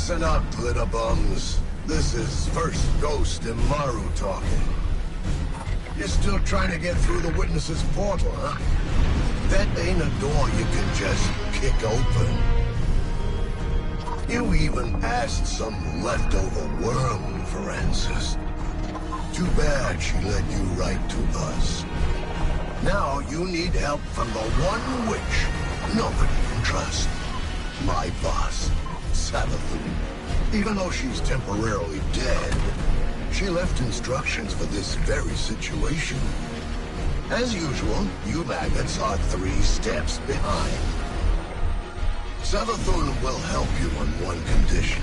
Listen up, glitter bums. This is First Ghost Immaru talking. You're still trying to get through the Witness's portal, huh? That ain't a door you can just kick open. You even passed some leftover worm for answers. Too bad she led you right to us. Now you need help from the one witch nobody can trust. My boss, Savathun. Even though she's temporarily dead, she left instructions for this very situation. As usual, you maggots are 3 steps behind. Savathun will help you on one condition.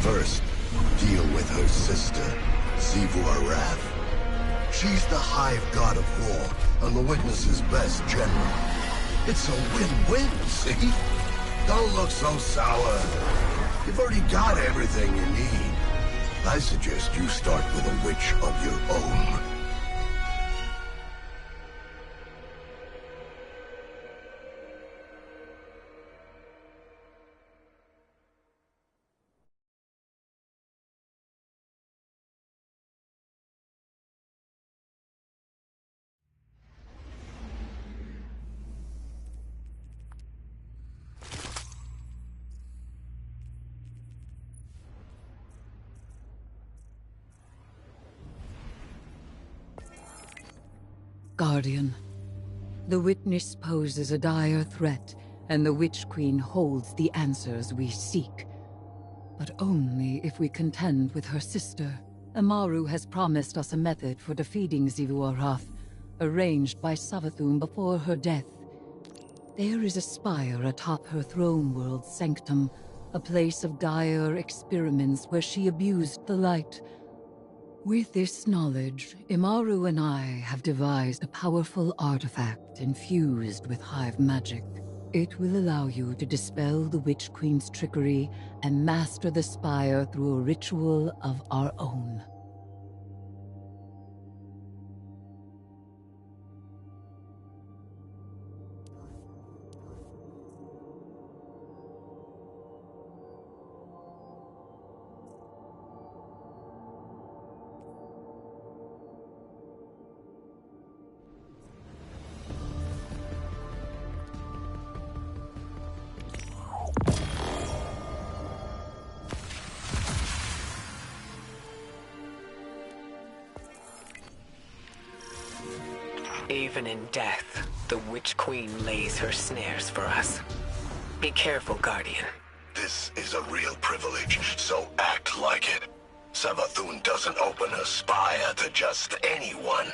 First, deal with her sister, Xivu Arath. She's the Hive God of War and the Witness's best general. It's a win-win, see? Don't look so sour. You've already got everything you need. I suggest you start with a witch of your own. Guardian, the Witness poses a dire threat, and the Witch Queen holds the answers we seek. But only if we contend with her sister. Immaru has promised us a method for defeating Xivu Arath, arranged by Savathun before her death. There is a spire atop her throne world's sanctum, a place of dire experiments where she abused the light. With this knowledge, Immaru and I have devised a powerful artifact infused with Hive magic. It will allow you to dispel the Witch Queen's trickery and master the Spire through a ritual of our own. Even in death, the Witch Queen lays her snares for us. Be careful, Guardian. This is a real privilege, so act like it. Savathun doesn't open a spire to just anyone.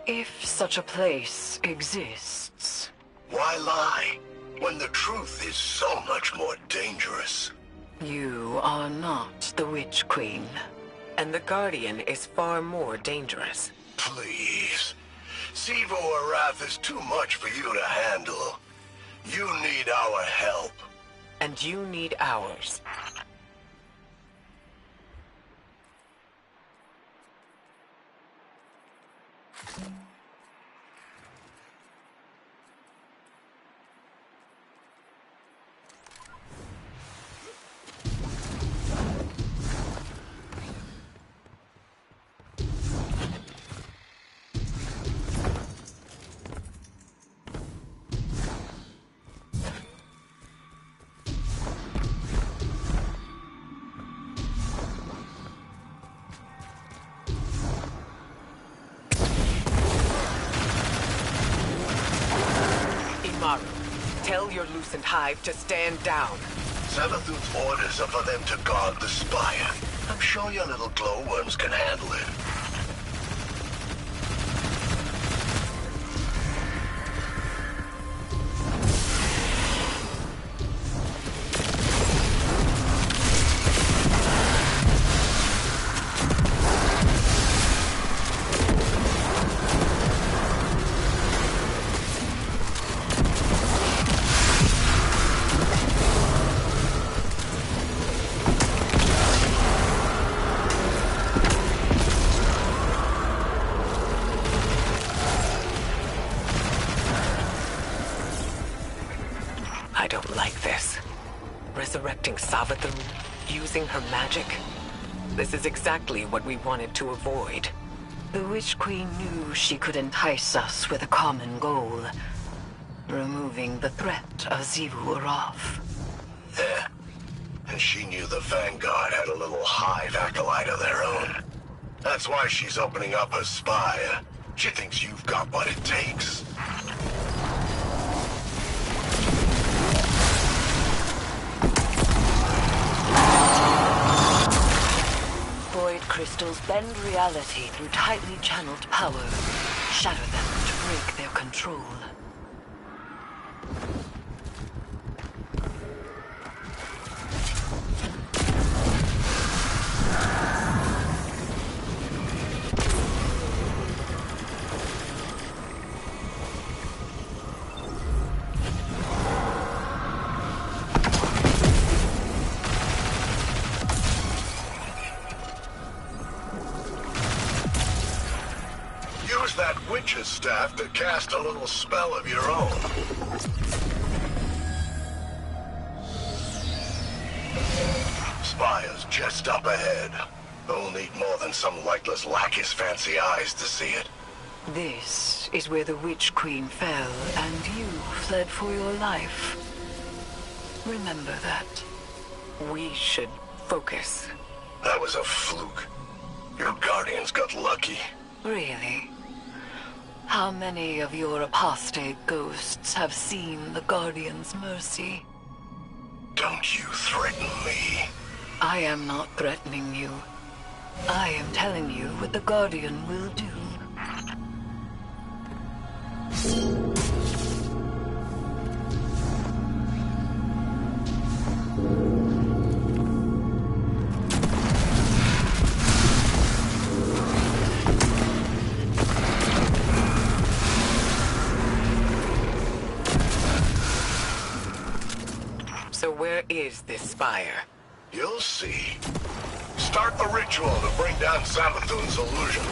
If such a place exists. Why lie, when the truth is so much more dangerous? You are not the Witch Queen, and the Guardian is far more dangerous. Please. Xivu Arath is too much for you to handle. You need our help. And you need ours. Tell your loosened hive to stand down. Savathun's orders are for them to guard the spire. I'm sure your little glowworms can handle it. resurrecting Savathun, using her magic. This is exactly what we wanted to avoid. The Witch Queen knew she could entice us with a common goal. Removing the threat of Xivu Araf. Yeah. And she knew the Vanguard had a little hive acolyte of their own. That's why she's opening up her spire. She thinks you've got what it takes. Void crystals bend reality through tightly channeled power. Shatter them to break their control. Use that witch's staff to cast a little spell of your own. Spire's just up ahead. We'll need more than some lightless lackey's fancy eyes to see it. This is where the Witch Queen fell, and you fled for your life. Remember that. We should focus. That was a fluke. Your guardians got lucky. Really? How many of your apostate ghosts have seen the Guardian's mercy? Don't you threaten me. I am not threatening you. I am telling you what the Guardian will do. So where is this spire? You'll see. Start the ritual to bring down Savathun's illusion.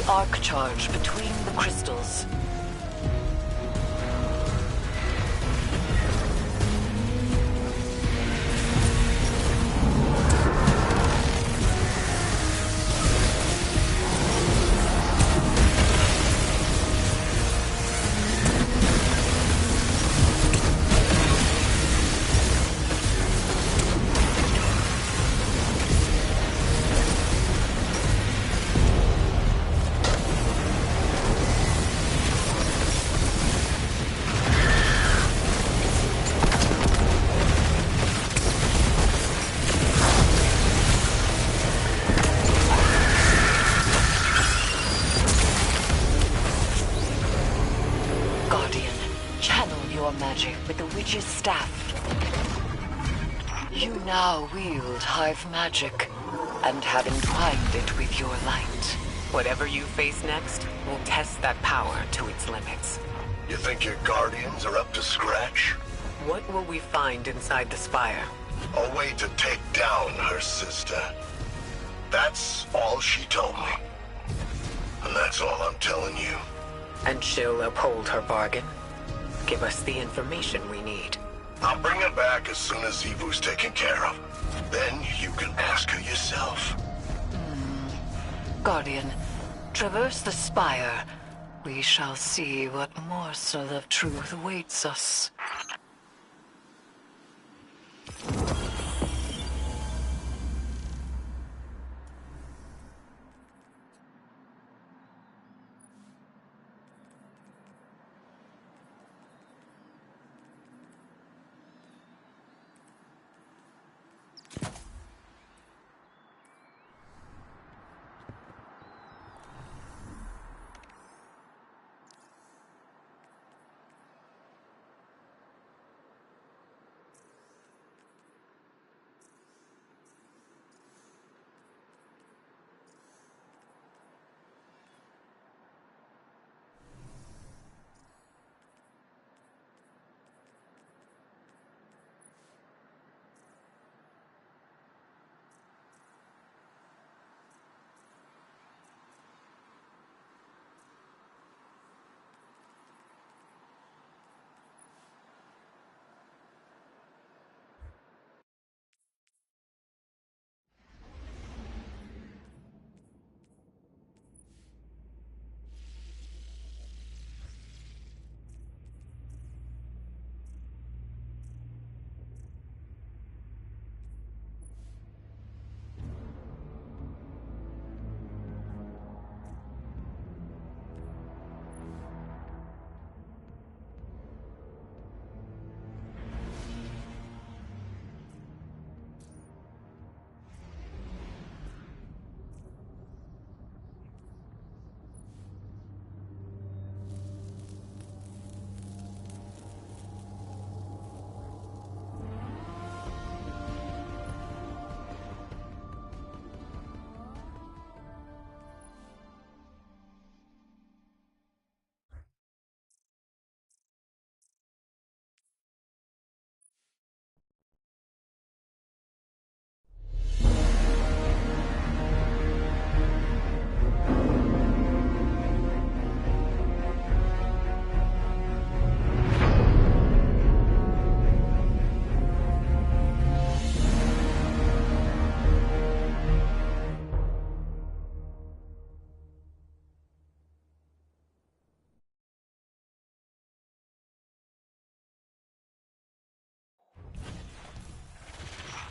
Arc charge between the crystals. Magic with the witch's staff. You now wield hive magic, and have entwined it with your light. Whatever you face next, we'll test that power to its limits. You think your Guardians are up to scratch? What will we find inside the spire? A way to take down her sister. That's all she told me. And that's all I'm telling you. And she'll uphold her bargain? Give us the information we need. I'll bring her back as soon as Evu's taken care of. Then you can ask her yourself. Guardian, traverse the spire. We shall see what morsel of truth awaits us.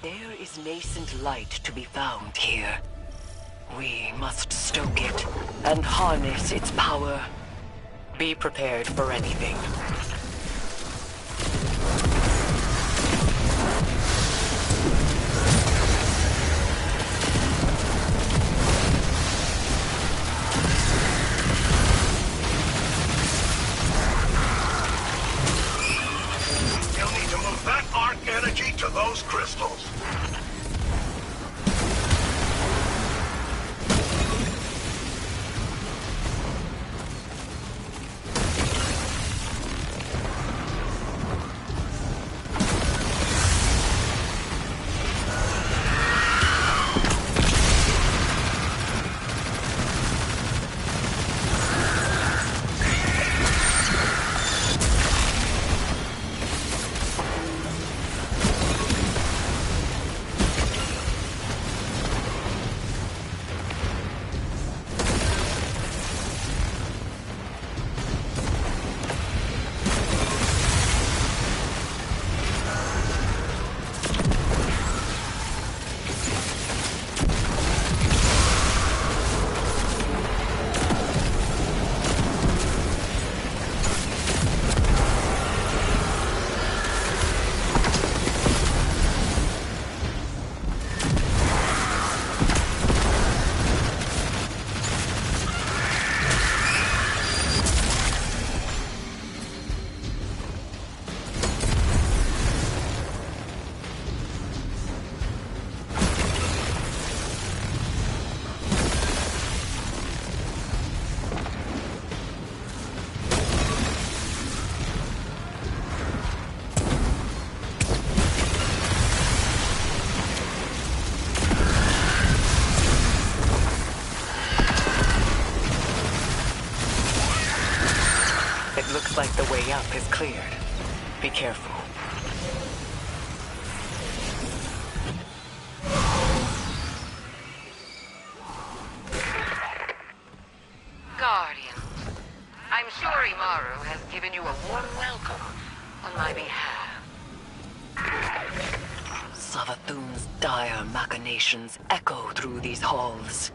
There is nascent light to be found here. We must stoke it and harness its power. Be prepared for anything. You'll need to move that arc energy to those crystals. way up is cleared. Be careful. Guardians, I'm sure Imaru has given you a warm welcome on my behalf. Savathun's dire machinations echo through these halls.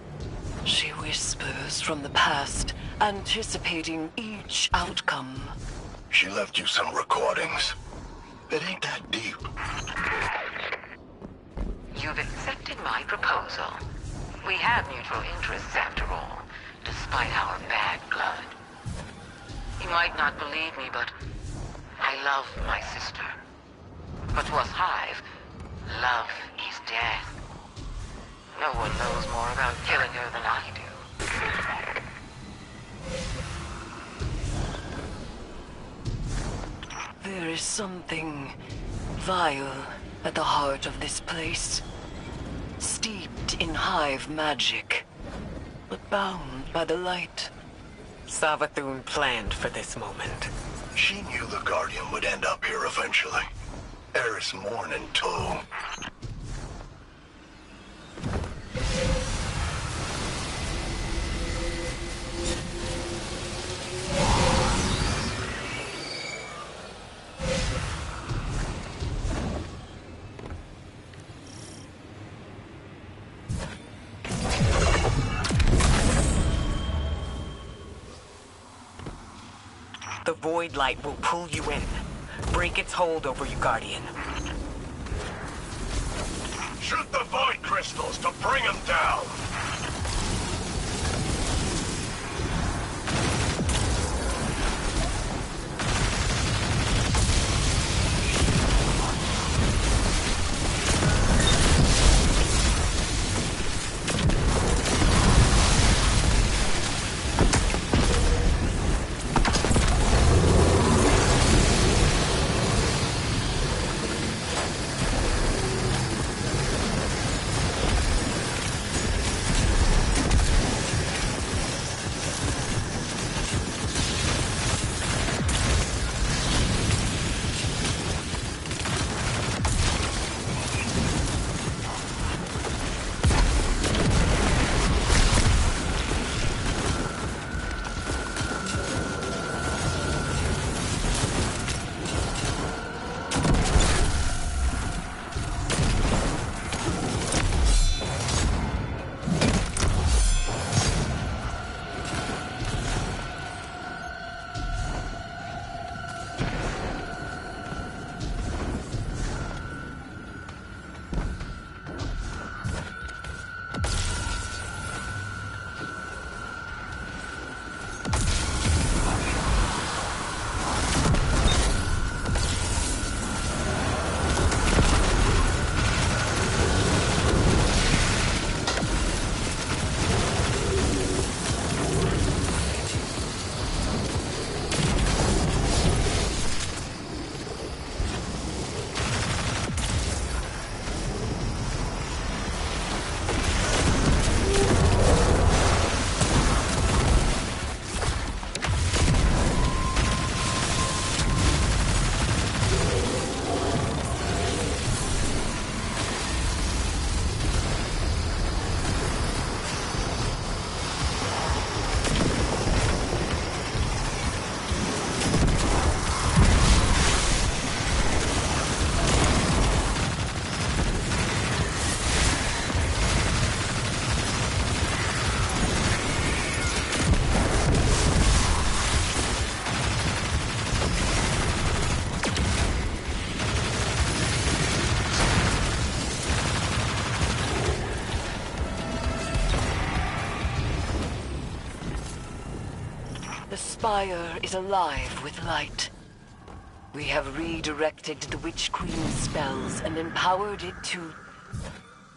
She whispers from the past, anticipating each outcome. She left you some recordings. It ain't that deep. You've accepted my proposal. We have mutual interests after all, despite our bad blood. You might not believe me, but I love my sister. But to us Hive, love is death. No one knows more about killing her than I do. There is something vile at the heart of this place. Steeped in Hive magic, but bound by the light. Savathun planned for this moment. She knew the Guardian would end up here eventually. Eris Morn in tow. The Void Light will pull you in. Break its hold over you, Guardian. Shoot the Void Crystals to bring him down! The Spire is alive with light. We have redirected the Witch Queen's spells and empowered it to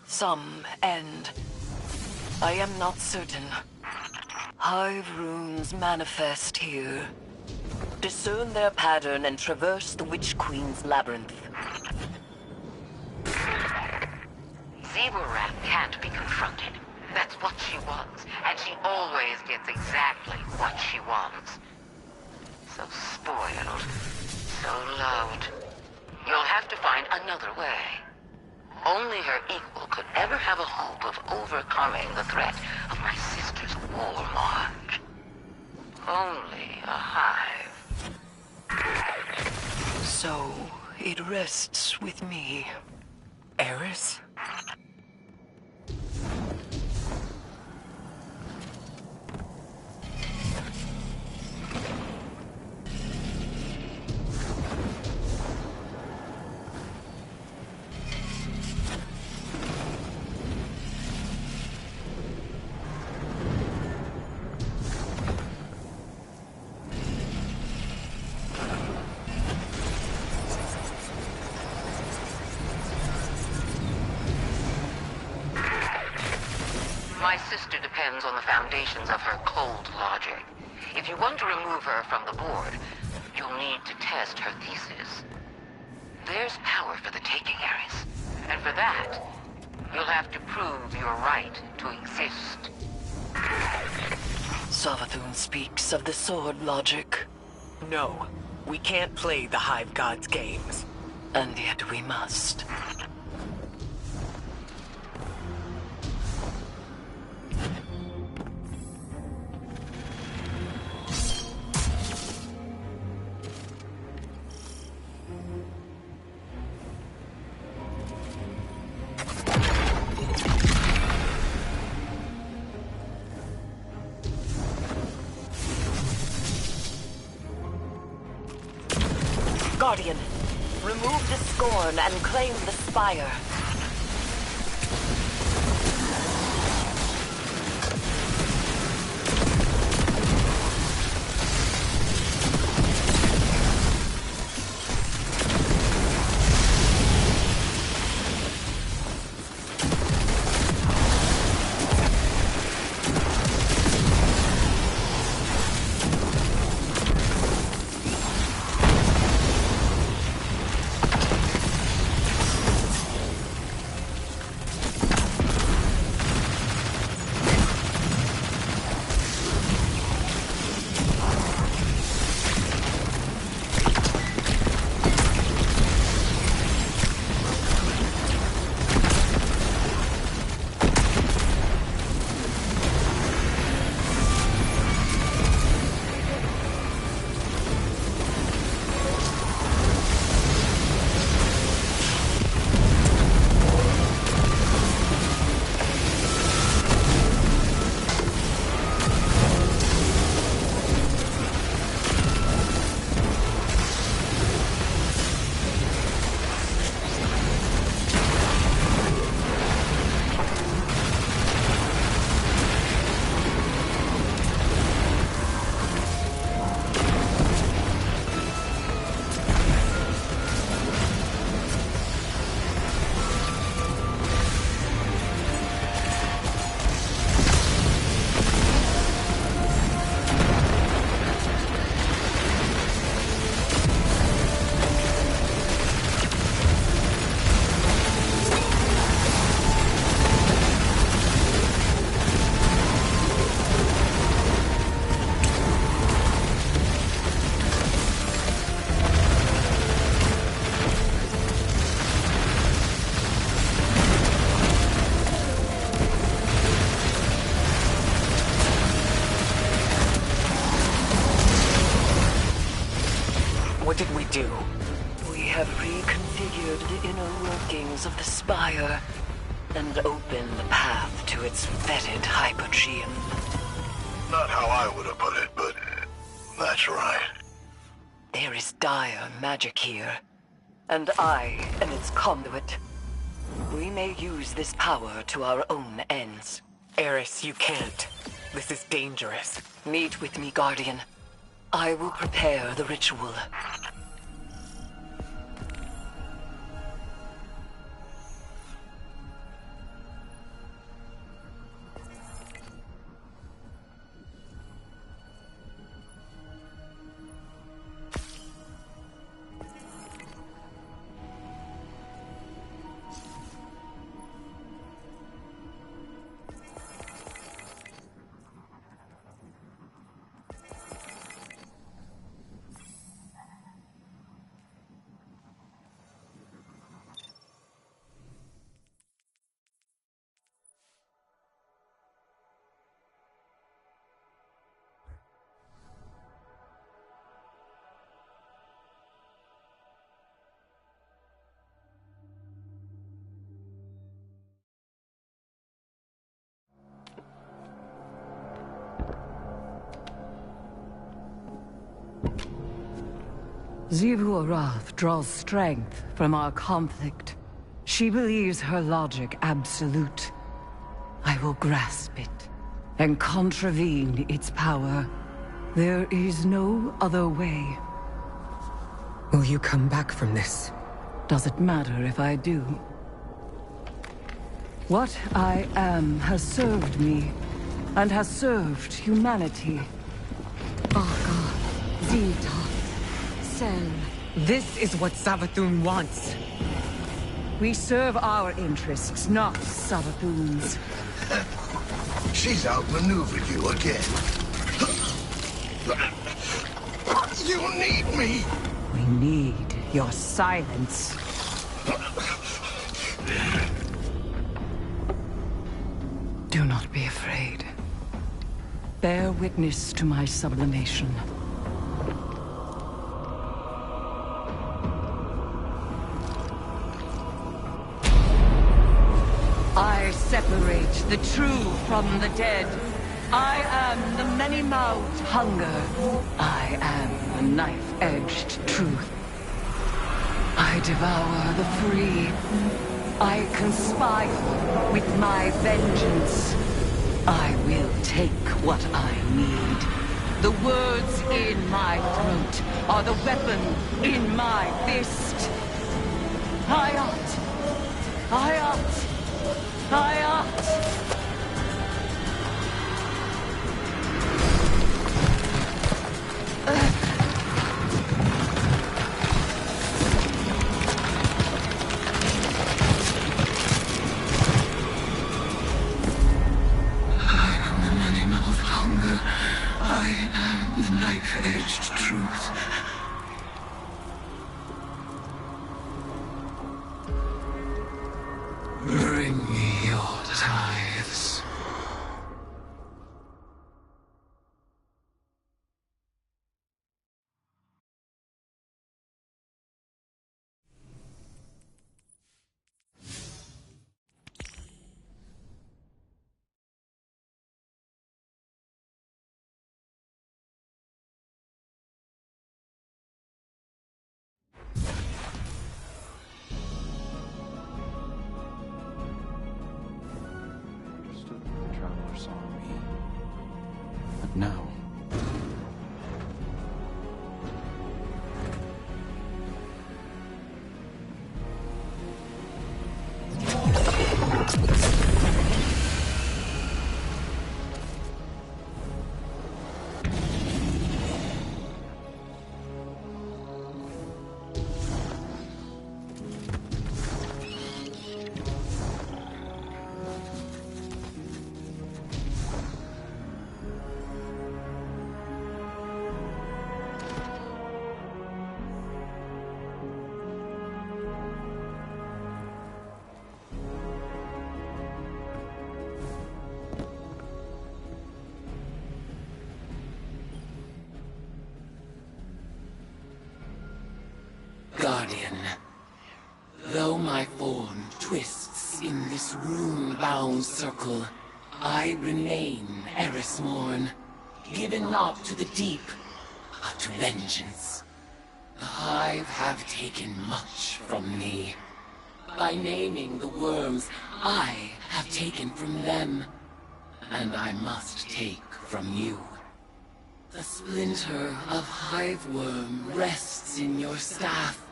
some end. I am not certain. Hive runes manifest here. Discern their pattern and traverse the Witch Queen's labyrinth. Zeburan can't be confronted. That's what she wants, and she always gets exactly what she wants. So spoiled. So loved. You'll have to find another way. Only her equal could ever have a hope of overcoming the threat of my sister's war march. Only a hive. So, it rests with me. Eris? My sister depends on the foundations of her cold logic. If you want to remove her from the board, you'll need to test her thesis. There's power for the taking, Eris. And for that, you'll have to prove your right to exist. Savathun speaks of the sword logic. No, we can't play the Hive God's games. And yet we must. Guardian, remove the scorn and claim the spire. What did we do? We have reconfigured the inner workings of the spire and opened the path to its vetted Hypogean. Not how I would have put it, but that's right. There is dire magic here, and I am its conduit. We may use this power to our own ends. Eris, you can't. This is dangerous. Meet with me, Guardian. I will prepare the ritual. Xivu Arath draws strength from our conflict. She believes her logic absolute. I will grasp it and contravene its power. There is no other way. Will you come back from this? Does it matter if I do? What I am has served me, and has served humanity. Baka, Zeta, Sel. This is what Savathun wants. We serve our interests, not Savathun's. She's outmaneuvered you again. You need me! We need your silence. Do not be afraid. Bear witness to my sublimation. I separate the true from the dead. I am the many-mouthed hunger. I am the knife-edged truth. I devour the free. I conspire with my vengeance. I will take what I need. The words in my throat are the weapon in my fist. Hayat! Hayat! Hayat! Knife-edged truth. Bring me your tithes. Understood what the Traveler saw in me. But now... Guardian, though my form twists in this rune-bound circle, I remain Erismorn, given not to the deep, but to vengeance. The Hive have taken much from me. By naming the worms, I have taken from them, and I must take from you. The splinter of Hive Worm rests in your staff.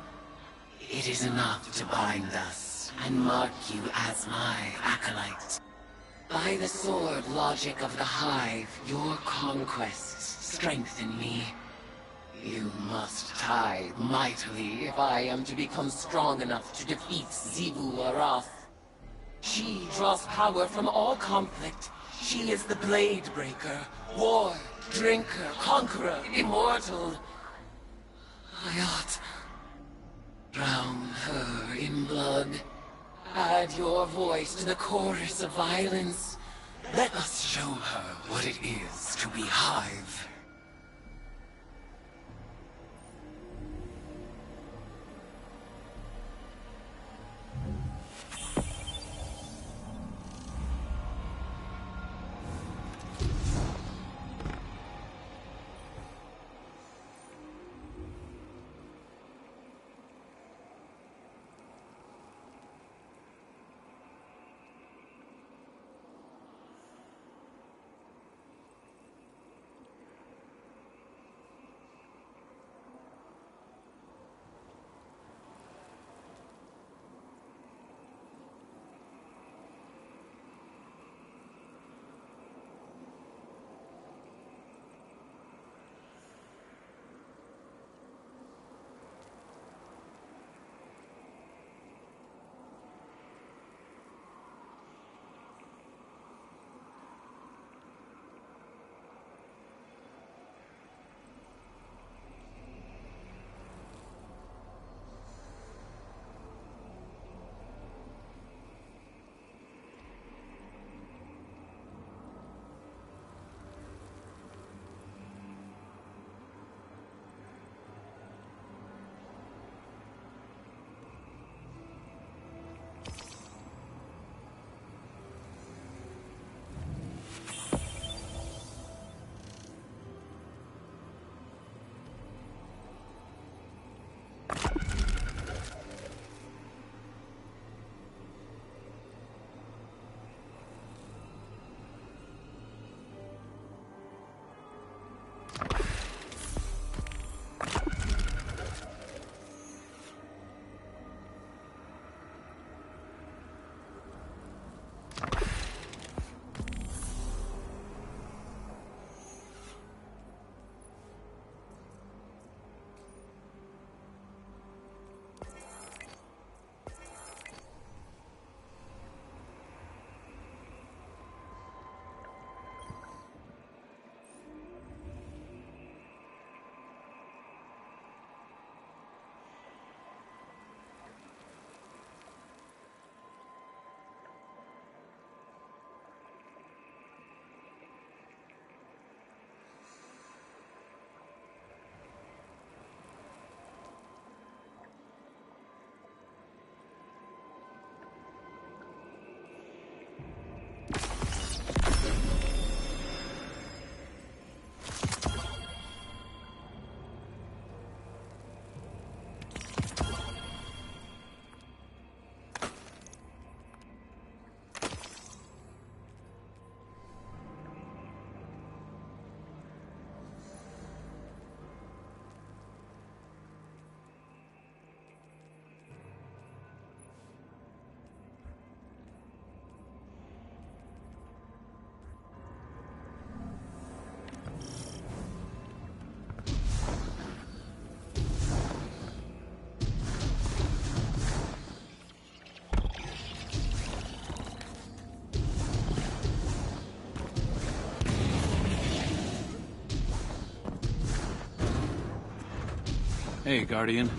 It is enough to bind us and mark you as my acolyte. By the sword logic of the Hive, your conquests strengthen me. You must tithe mightily if I am to become strong enough to defeat Xivu Arath. She draws power from all conflict. She is the Blade Breaker, war, drinker, conqueror, immortal. Hayat. Drown her in blood. Add your voice to the chorus of violence. Let us show her what it is to be Hive. Hey, Guardian.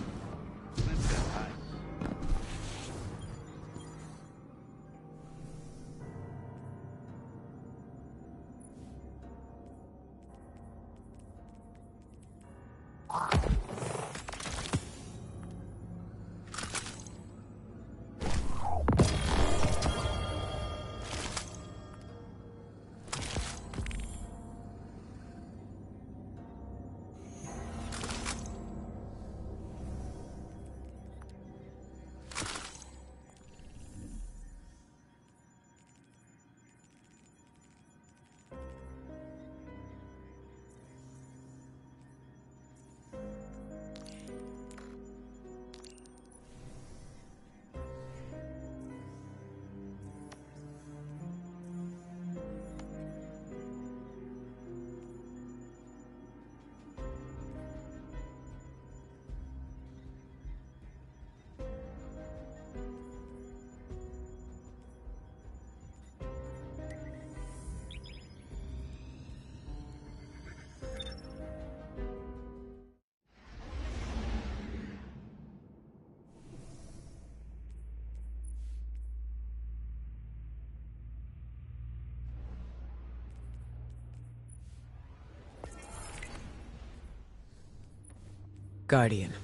Guardian,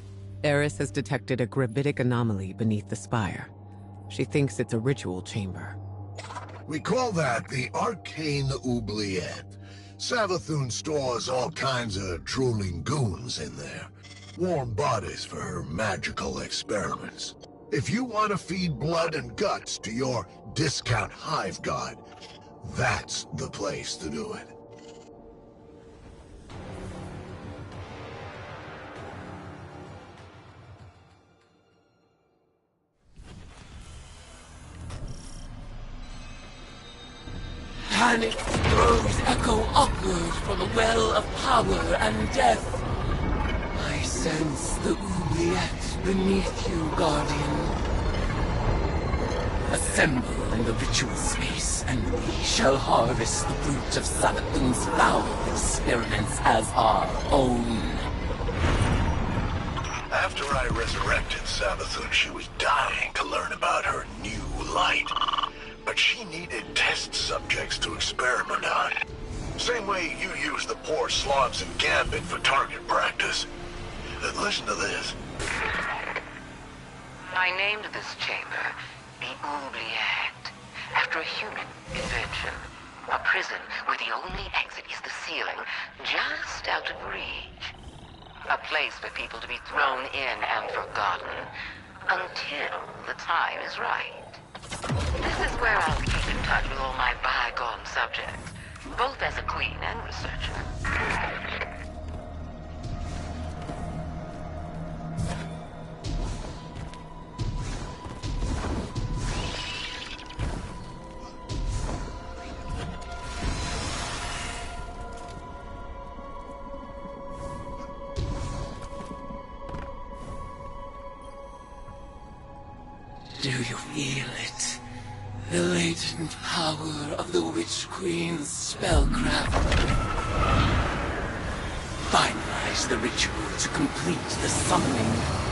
Eris has detected a gravitic anomaly beneath the spire. She thinks it's a ritual chamber. We call that the Arcane Oubliette. Savathun stores all kinds of drooling goons in there. Warm bodies for her magical experiments. If you want to feed blood and guts to your discount hive god, that's the place to do it. Panic throws echo upward from the well of power and death. I sense the oubliette beneath you, Guardian. Assemble in the ritual space, and we shall harvest the fruit of Savathun's foul experiments as our own. After I resurrected Savathun, she was dying to learn about her new light. But she needed test subjects to experiment on. Same way you use the poor slobs in Gambit for target practice. Listen to this. I named this chamber the Oubliette, after a human invention. A prison where the only exit is the ceiling, just out of reach. A place for people to be thrown in and forgotten, until the time is right. This is where I'll keep in touch with all my bygone subjects, both as a queen and researcher. Do you feel it? The latent power of the Witch Queen's spellcraft. Finalize the ritual to complete the summoning.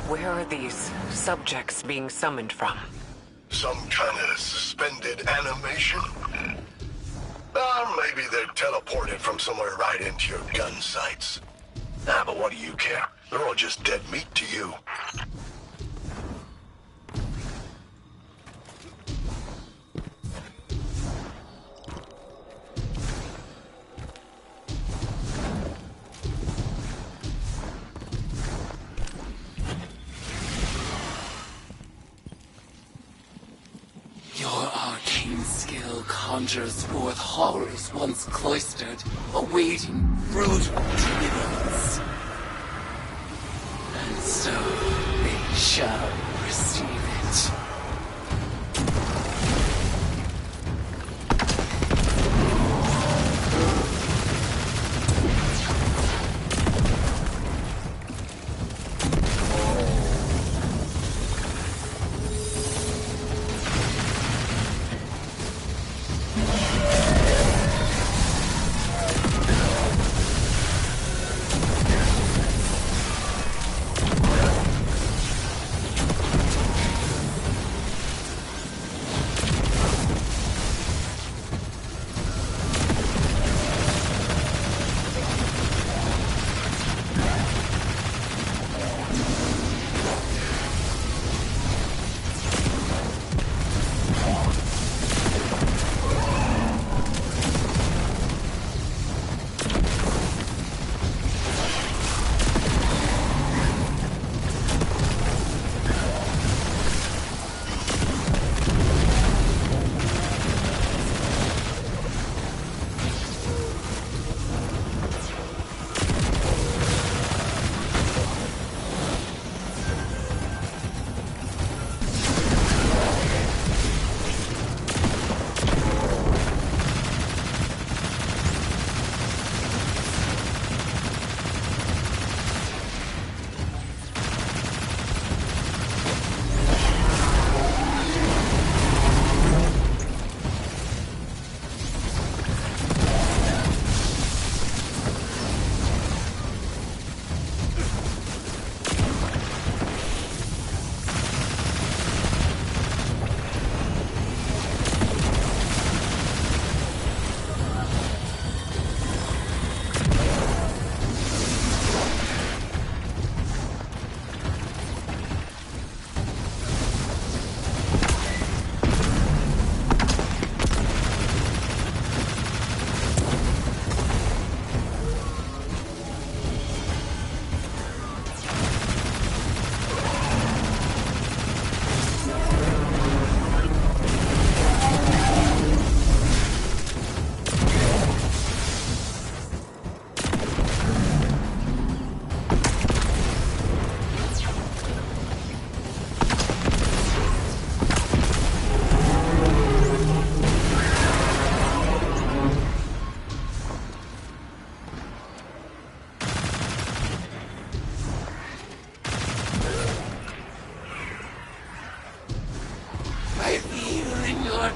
Where are these subjects being summoned from? Some kind of suspended animation? Or maybe they're teleported from somewhere right into your gun sights. But what do you care? They're all just dead meat to you. Your arcane skill conjures forth horrors once cloistered, awaiting brutal deliverance. And so they shall receive it.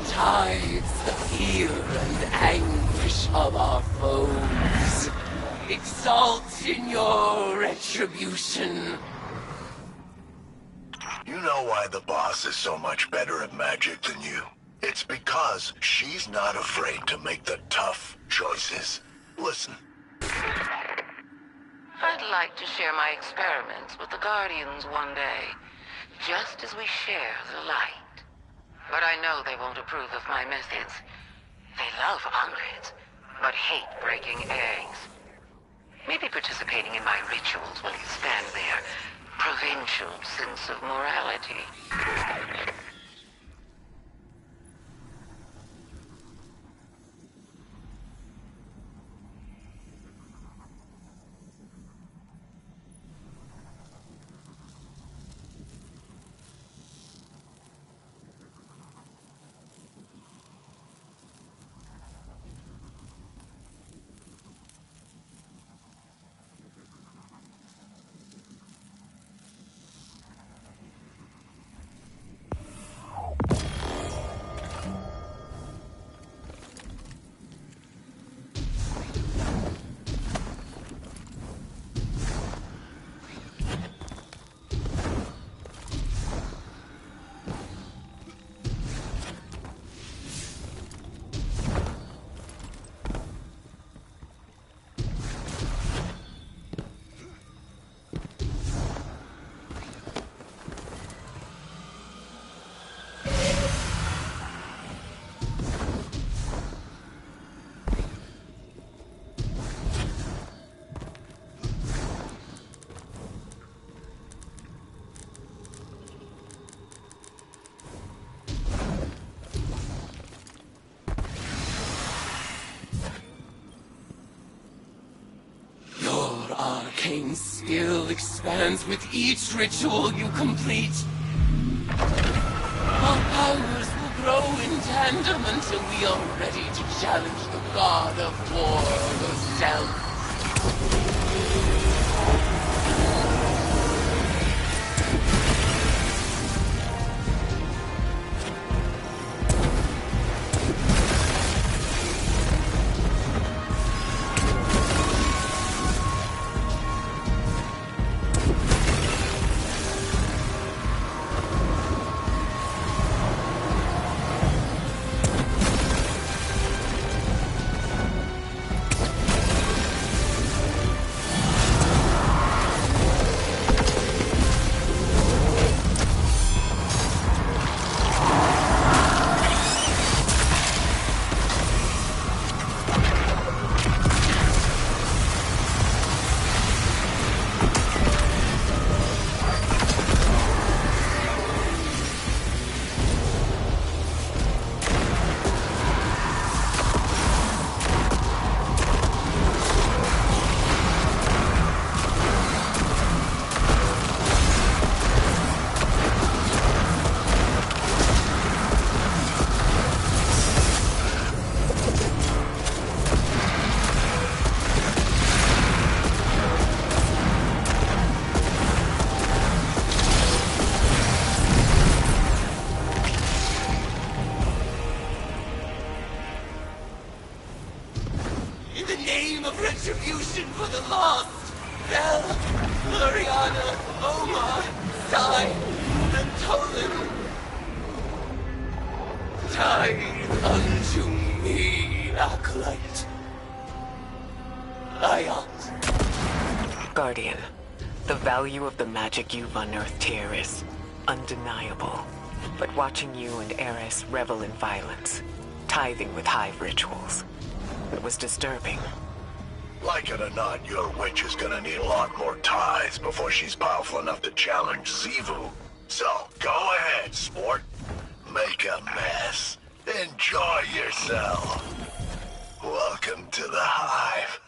Tides the fear and anguish of our foes. Exalt in your retribution. You know why the boss is so much better at magic than you? It's because she's not afraid to make the tough choices. Listen. I'd like to share my experiments with the Guardians one day, just as we share the light. But I know they won't approve of my methods. They love omelets, but hate breaking eggs. Maybe participating in my rituals will expand their provincial sense of morality. arcane skill expands with each ritual you complete. Our powers will grow in tandem until we are ready to challenge the god of war herself. Retribution for the lost! Bell, Gloriana, Omar, Sai, and Tolan. Tithe unto me, Acolyte. Ayat. Guardian, the value of the magic you've unearthed here is undeniable. But watching you and Eris revel in violence, tithing with hive rituals, it was disturbing. Like it or not, your witch is gonna need a lot more ties before she's powerful enough to challenge Xivu. So, go ahead, sport. Make a mess. Enjoy yourself. Welcome to the Hive.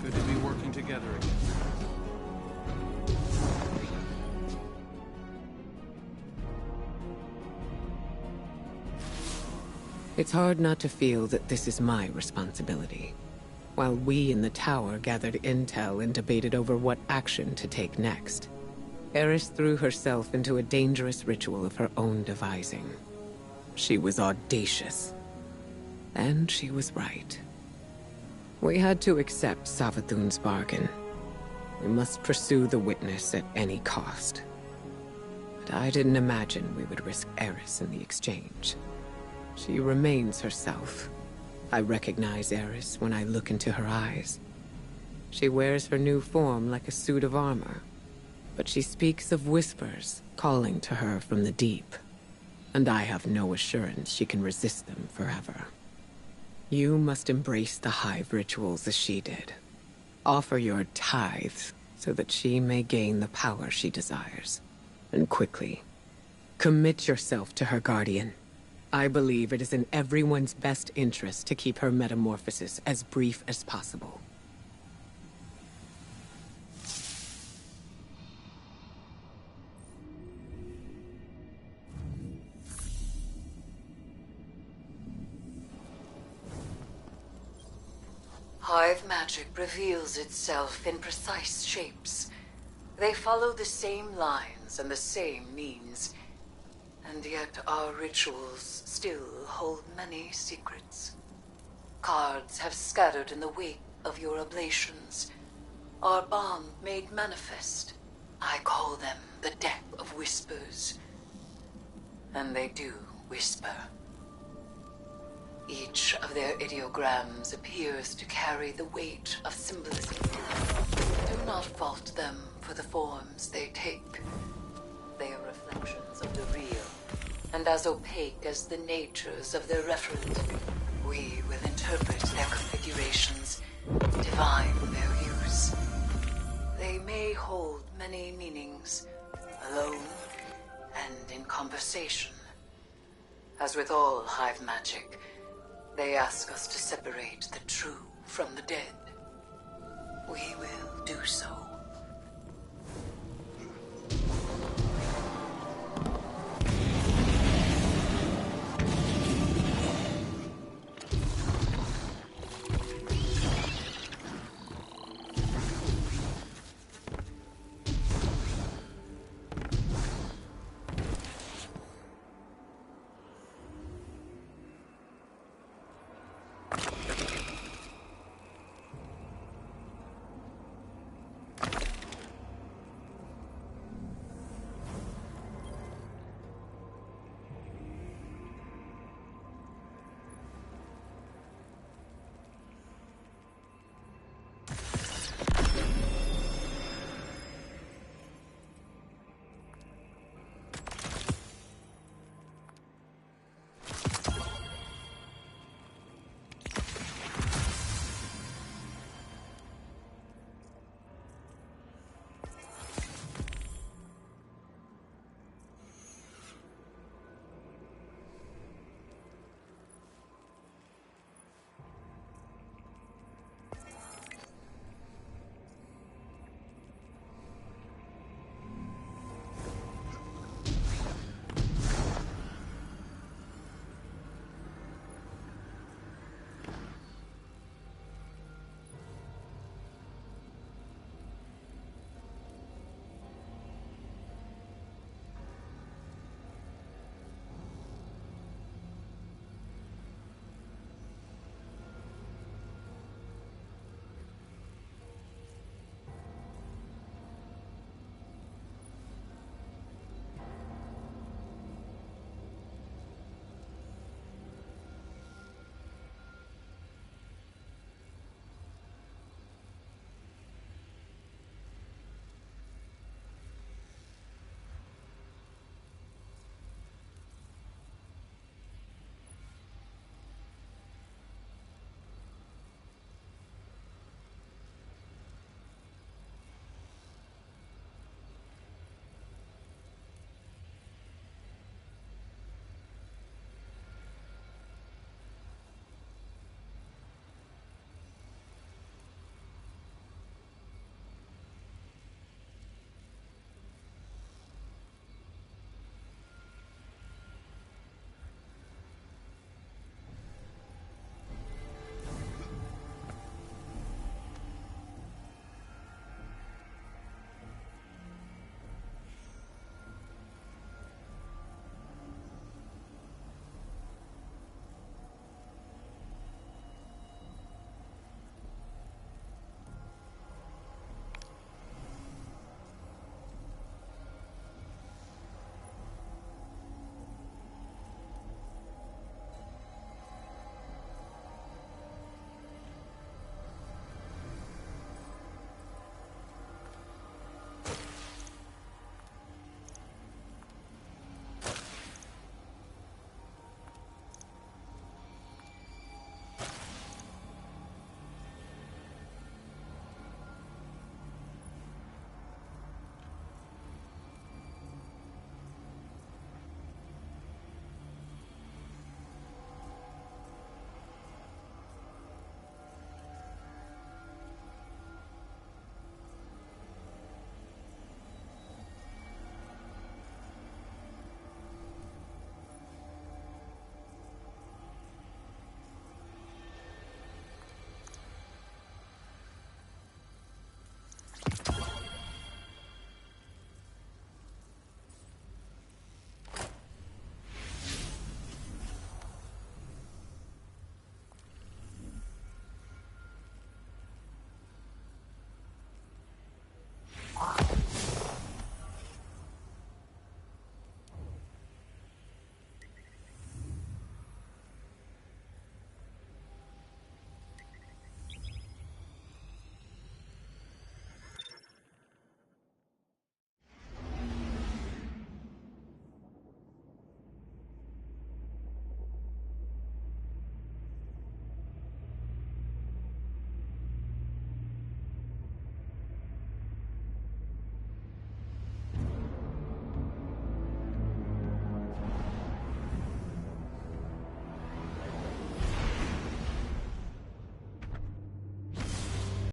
Good to be working together again. It's hard not to feel that this is my responsibility. While we in the tower gathered intel and debated over what action to take next, Eris threw herself into a dangerous ritual of her own devising. She was audacious. And she was right. We had to accept Savathun's bargain. We must pursue the witness at any cost. But I didn't imagine we would risk Eris in the exchange. She remains herself, I recognize Eris when I look into her eyes. She wears her new form like a suit of armor, but she speaks of whispers calling to her from the deep, and I have no assurance she can resist them forever. You must embrace the Hive rituals as she did. Offer your tithes so that she may gain the power she desires. And quickly. Commit yourself to her guardian. I believe it is in everyone's best interest to keep her metamorphosis as brief as possible. Hive magic reveals itself in precise shapes. They follow the same lines and the same means. And yet our rituals still hold many secrets. Cards have scattered in the wake of your oblations. Our bond made manifest. I call them the Deck of Whispers. And they do whisper. Each of their ideograms appears to carry the weight of symbolism. Do not fault them for the forms they take. They are reflections of the real, and as opaque as the natures of their referent. We will interpret their configurations, divine their use. They may hold many meanings, alone and in conversation. As with all Hive magic, they ask us to separate the true from the dead. We will do so.